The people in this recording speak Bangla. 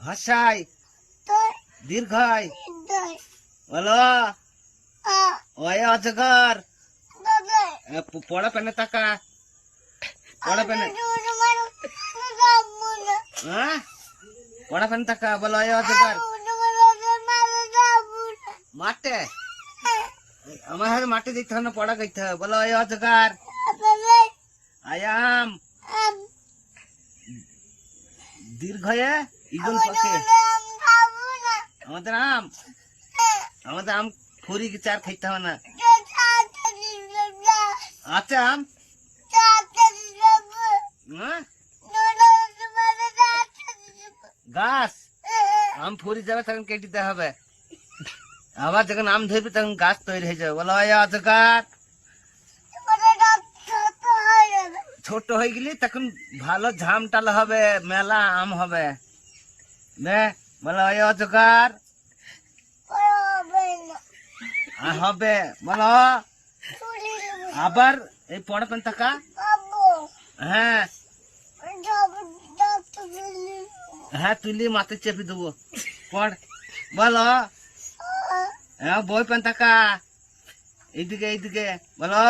হাসাই দীর্ঘাই বলো ওই অজগর পড়া পেনে তাকা পড়া পেনে পড়া পেনে তাকা বলো ওই অজগর মাঠে আমার হাতে মাঠে দেখতে হবে না পড়া করতে হবে বলো ওই অজগর আয়াম দীর্ঘয়ে ইগুল পাকে আমাদের আম ফুরি কি চার খাইতে হবে না আচ্ছা আম গাছ আম ফুরি যাবে তখন কেটে দিতে হবে আবার যখন আম ধরবে তখন গাছ তৈরি হয়ে যাবে বলো অজগার ছোট হয়ে গেলি তখন ভালো ঝাম টাল হবে মেলা আম হবে বলো অজগার হবে বলো আবার এই পড়া পেন টাকা হ্যাঁ হ্যাঁ তুলি মাথায় চেপে দেবো পড় বলো হ্যাঁ বই পেন টাকা এইদিকে বলো